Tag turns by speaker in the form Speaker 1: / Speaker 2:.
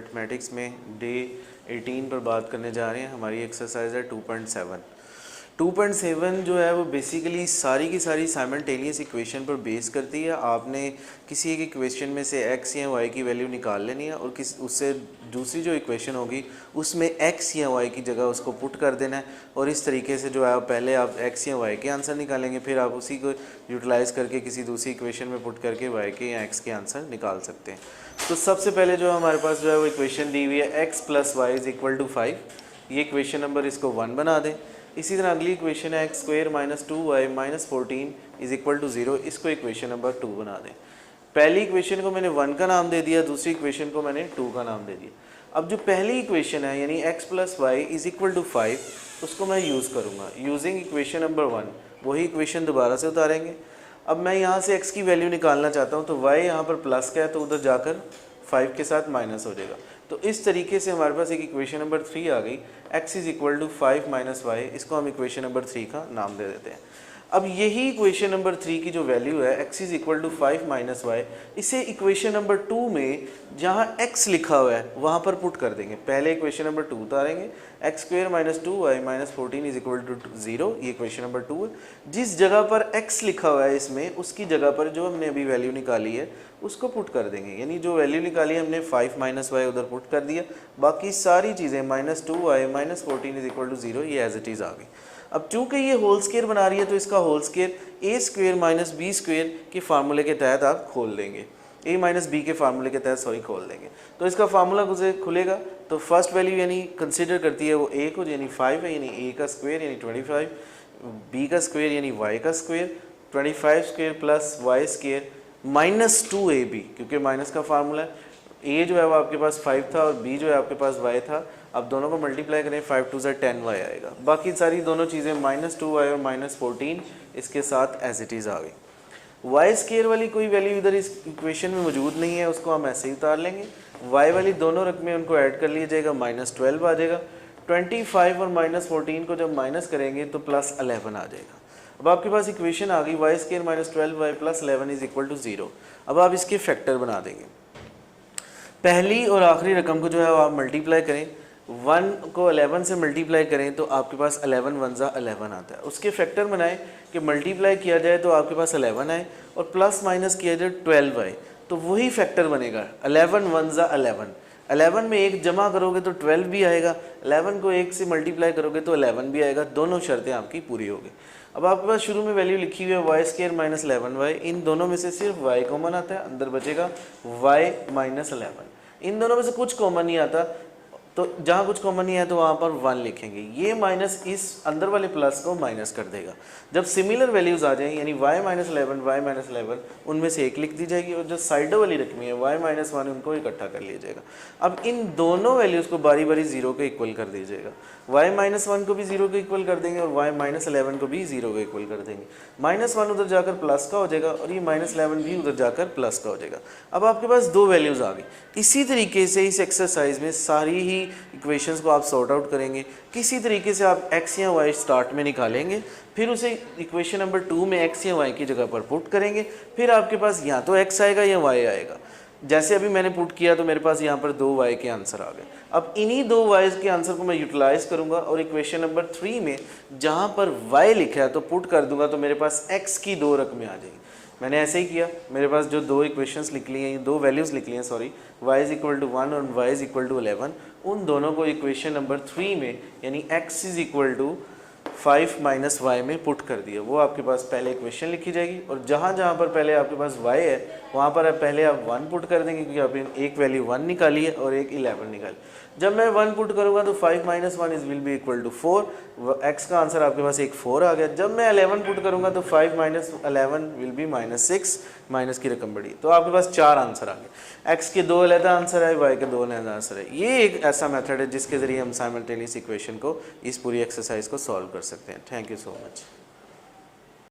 Speaker 1: Mathematics में day 18 पर बात करने जा रहे हैं। हमारी एक्सरसाइज है 2.7। 2.7 जो है वो बेसिकली सारी की सारी साइमल्टेनियस इक्वेशन पर बेस करती है। आपने किसी एक इक्वेशन में से x या y की वैल्यू निकाल लेनी है और उससे दूसरी जो इक्वेशन होगी उसमें x या y की जगह उसको पुट कर देना है और इस तरीके से जो है पहले आप x या y के आंसर निकालेंगे, फिर आप उसी को यूटिलाइज़ करके किसी दूसरी इक्वेशन में पुट करके y के या x के आंसर निकाल सकते हैं। तो सबसे पहले जो हमारे पास जो है वो इक्वेशन दी हुई है x + y = 5। ये इक्वेशन नंबर इसको 1 बना दें। इसी तरह अगली इक्वेशन है x² - 2y - 14 = 0। इसको इक्वेशन नंबर 2 बना दें। पहली इक्वेशन को मैंने 1 का नाम दे दिया, दूसरी इक्वेशन को मैंने 2 का नाम दे दिया। अब जो पहली इक्वेशन है यानी x + y = 5 उसको मैं यूज़ करूँगा यूजिंग इक्वेशन नंबर 1। वही इक्वेशन दोबारा से उतारेंगे। अब मैं यहाँ से x की वैल्यू निकालना चाहता हूँ तो y यहाँ पर प्लस का है तो उधर जाकर 5 के साथ माइनस हो जाएगा। तो इस तरीके से हमारे पास एक इक्वेशन नंबर 3 आ गई, x = 5 - y। इसको हम इक्वेशन नंबर 3 का नाम दे देते हैं। अब यही इक्वेशन नंबर 3 की जो वैल्यू है x = 5 - y, इसे इक्वेशन नंबर 2 में जहाँ x लिखा हुआ है वहाँ पर पुट कर देंगे। पहले इक्वेशन नंबर 2 उतारेंगे, x² - 2y - 14 = 0। ये इक्वेशन नंबर 2 है। जिस जगह पर x लिखा हुआ है इसमें उसकी जगह पर जो हमने अभी वैल्यू निकाली है उसको पुट कर देंगे। यानी जो वैल्यू निकाली है हमने 5 - y उधर पुट कर दिया, बाकी सारी चीज़ें -2y - 14 = 0 ये एज इट इज़ आ गई। अब चूंकि ये होल स्केयर बना रही है तो इसका होल स्केयर a² - b² के फार्मूले के तहत आप खोल देंगे, a - b के फार्मूले के तहत खोल देंगे। तो इसका फार्मूला खुलेगा तो फर्स्ट वैल्यू यानी कंसिडर करती है वो a को यानी 5 है, यानी a का स्क्वायर यानी 25, b का स्क्वायर यानी y का स्क्वायर, 25² + y² -2ab, क्योंकि माइनस का फार्मूला है। a जो है वो आपके पास 5 था और b जो है आपके पास y था। अब दोनों को मल्टीप्लाई करें 5 × 2 = 10y आएगा। बाकी सारी दोनों चीज़ें -2y और -14 इसके साथ एज इट इज़ आ गई। y² वाली कोई वैल्यू इधर इस इक्वेशन में मौजूद नहीं है, उसको हम ऐसे ही उतार लेंगे। y वाली दोनों रकमें उनको ऐड कर लिया जाएगा, -12 आ जाएगा। 25 और -14 को जब माइनस करेंगे तो +11 आ जाएगा। अब आपके पास इक्वेशन आ गई y² - 12y + 11 = 0। अब आप इसके फैक्टर बना देंगे। पहली और आखिरी रकम को जो है आप मल्टीप्लाई करें, 1 को 11 से मल्टीप्लाई करें तो आपके पास 11 × 1 = 11 आता है। उसके फैक्टर बनाएं कि मल्टीप्लाई किया जाए तो आपके पास 11 आए और प्लस माइनस किया जाए 12 आए, तो वही फैक्टर बनेगा 11 × 1 = 11। 11 में 1 जमा करोगे तो 12 भी आएगा, 11 को 1 से मल्टीप्लाई करोगे तो 11 भी आएगा। दोनों शर्तें आपकी पूरी होगी। अब आपके पास शुरू में वैल्यू लिखी हुई है y² - 11y। इन दोनों में से सिर्फ y कॉमन आता है, अंदर बचेगा y - 11। इन दोनों में से कुछ कॉमन नहीं आता, तो जहाँ कुछ कॉमन नहीं है तो वहाँ पर 1 लिखेंगे। ये माइनस इस अंदर वाले प्लस को माइनस कर देगा। जब सिमिलर वैल्यूज़ आ जाएं यानी y - 11 y - 11, उनमें से एक लिख दी जाएगी और जो साइडों वाली रकमें है y - 1 उनको इकट्ठा कर लिया जाएगा। अब इन दोनों वैल्यूज़ को बारी बारी 0 के इक्वल कर दीजिएगा। y - 1 को भी 0 के इक्वल कर देंगे और y - 11 को भी 0 के इक्वल कर देंगे। -1 उधर जाकर प्लस का हो जाएगा और ये -11 भी उधर जाकर प्लस का हो जाएगा। अब आपके पास 2 वैल्यूज़ आ गई। इसी तरीके से इस एक्सरसाइज में सारी ही इक्वेशंस को आप सॉर्ट आउट करेंगे। किसी तरीके से आप x या y स्टार्ट में निकालेंगे, फिर उसे इक्वेशन नंबर 2 में x या y की जगह पर पुट करेंगे। फिर आपके पास या तो x आएगा या y आएगा। जैसे अभी मैंने पुट किया तो मेरे पास यहाँ पर 2y के आंसर आ गए। अब इन्हीं 2y के आंसर को मैं यूटिलाइज़ करूँगा और इक्वेशन नंबर 3 में जहाँ पर y लिखा है तो पुट कर दूंगा तो मेरे पास x की 2 रकमें आ जाएंगी। मैंने ऐसे ही किया। मेरे पास जो 2 इक्वेशंस लिख ली हैं, 2 वैल्यूज़ लिख ली हैं सॉरी, y = 1 और y = 11, उन दोनों को इक्वेशन नंबर 3 में यानी x = 5 - y में पुट कर दिया। वो आपके पास पहले इक्वेशन लिखी जाएगी और जहाँ जहाँ पर पहले आपके पास y है वहाँ पर पहले आप 1 पुट कर देंगे, क्योंकि आपने एक वैल्यू 1 निकाली है और एक 11 निकाली। जब मैं 1 पुट करूँगा तो 5 - 1 विल बी = 4। x का आंसर आपके पास एक 4 आ गया। जब मैं 11 पुट करूँगा तो 5 - 11 विल बी -6, माइनस की रकम बढ़ी, तो आपके पास 4 आंसर आ गए। x के 2 अलग आंसर है, y के 2 अलग आंसर है। ये एक ऐसा मेथड है जिसके ज़रिए हम साइमल्टेनियस इक्वेशन को, इस पूरी एक्सरसाइज को सॉल्व कर सकते हैं। Thank you so much.